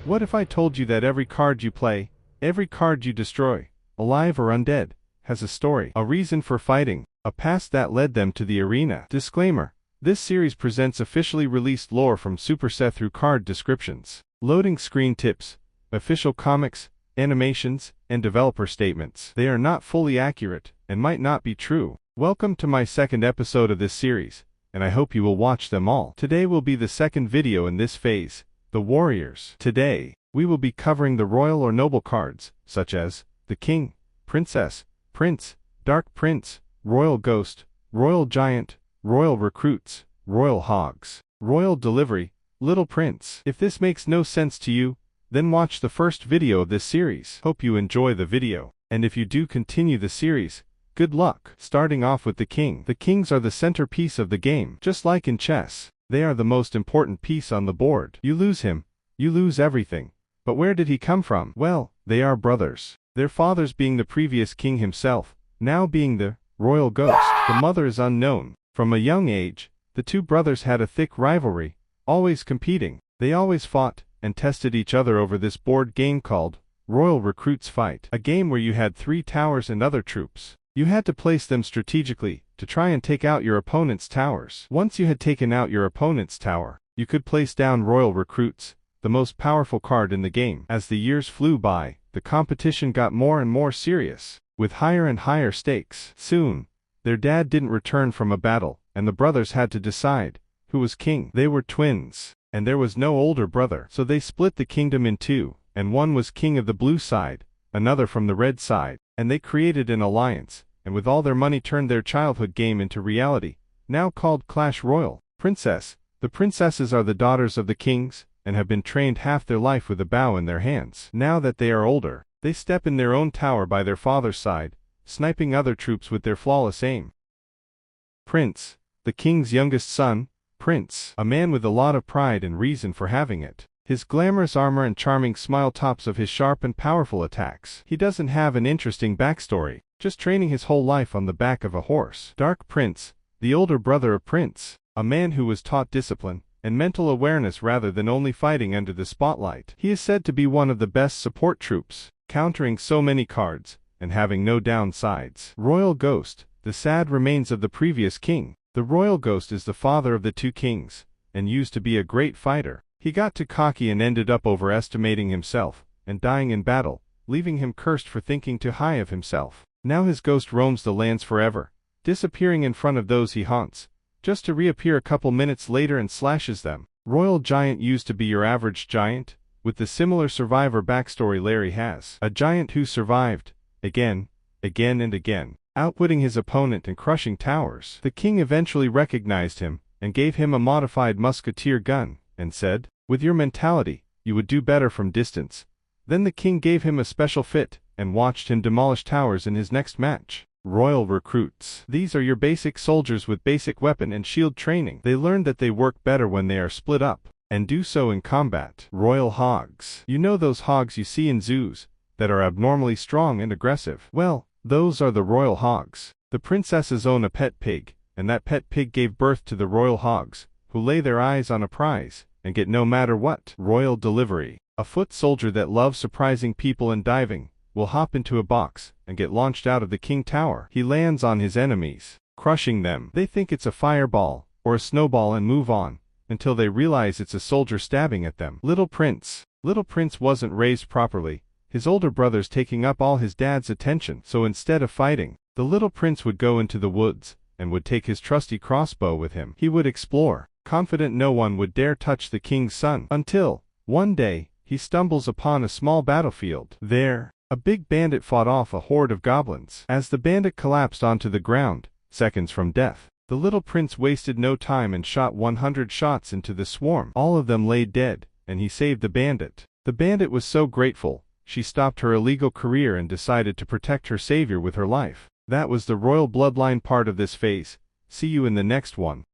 What if I told you that every card you play, every card you destroy, alive or undead, has a story, a reason for fighting, a past that led them to the arena? Disclaimer: this series presents officially released lore from Superset through card descriptions, loading screen tips, official comics, animations, and developer statements. They are not fully accurate and might not be true. Welcome to my second episode of this series, and I hope you will watch them all. Today will be the second video in this phase, the Warriors. Today, we will be covering the royal or noble cards, such as the King, Princess, Prince, Dark Prince, Royal Ghost, Royal Giant, Royal Recruits, Royal Hogs, Royal Delivery, Little Prince. If this makes no sense to you, then watch the first video of this series. Hope you enjoy the video, and if you do continue the series, good luck. Starting off with the King. The Kings are the centerpiece of the game. Just like in chess, they are the most important piece on the board. You lose him, you lose everything. But where did he come from? Well, they are brothers. Their fathers being the previous king himself, now being the royal ghost. The mother is unknown. From a young age, the two brothers had a thick rivalry, always competing. They always fought and tested each other over this board game called Royal Recruits Fight, a game where you had 3 towers and other troops. You had to place them strategically to try and take out your opponent's towers. Once you had taken out your opponent's tower, you could place down Royal Recruits, the most powerful card in the game. As the years flew by, the competition got more and more serious, with higher and higher stakes. Soon, their dad didn't return from a battle, and the brothers had to decide who was king. They were twins, and there was no older brother, so they split the kingdom in two, and one was king of the blue side, another from the red side, and they created an alliance, and with all their money turned their childhood game into reality, now called Clash Royale. Princess. The princesses are the daughters of the kings, and have been trained half their life with a bow in their hands. Now that they are older, they step in their own tower by their father's side, sniping other troops with their flawless aim. Prince. The king's youngest son, Prince, a man with a lot of pride and reason for having it. His glamorous armor and charming smile tops of his sharp and powerful attacks. He doesn't have an interesting backstory, just training his whole life on the back of a horse. Dark Prince. The older brother of Prince, a man who was taught discipline and mental awareness rather than only fighting under the spotlight. He is said to be one of the best support troops, countering so many cards and having no downsides. Royal Ghost. The sad remains of the previous king. The Royal Ghost is the father of the two kings, and used to be a great fighter. He got too cocky and ended up overestimating himself, and dying in battle, leaving him cursed for thinking too high of himself. Now his ghost roams the lands forever, disappearing in front of those he haunts, just to reappear a couple minutes later and slashes them. Royal Giant used to be your average giant, with the similar survivor backstory Larry has. A giant who survived, again and again, outwitting his opponent and crushing towers. The king eventually recognized him, and gave him a modified musketeer gun, and said, "With your mentality, you would do better from distance." Then the king gave him a special fit, and watched him demolish towers in his next match. Royal Recruits. These are your basic soldiers with basic weapon and shield training. They learn that they work better when they are split up, and do so in combat. Royal Hogs. You know those hogs you see in zoos, that are abnormally strong and aggressive? Well, those are the Royal Hogs. The princesses own a pet pig, and that pet pig gave birth to the Royal Hogs, who lay their eyes on a prize, and get no matter what. Royal Delivery. A foot soldier that loves surprising people and diving, will hop into a box, and get launched out of the king tower. He lands on his enemies, crushing them. They think it's a fireball, or a snowball and move on, until they realize it's a soldier stabbing at them. Little Prince. Little Prince wasn't raised properly, his older brothers taking up all his dad's attention. So instead of fighting, the little prince would go into the woods, and would take his trusty crossbow with him. He would explore, confident no one would dare touch the king's son. Until, one day, he stumbles upon a small battlefield. There, a big bandit fought off a horde of goblins. As the bandit collapsed onto the ground, seconds from death, the little prince wasted no time and shot 100 shots into the swarm. All of them lay dead, and he saved the bandit. The bandit was so grateful, she stopped her illegal career and decided to protect her savior with her life. That was the royal bloodline part of this phase. See you in the next one.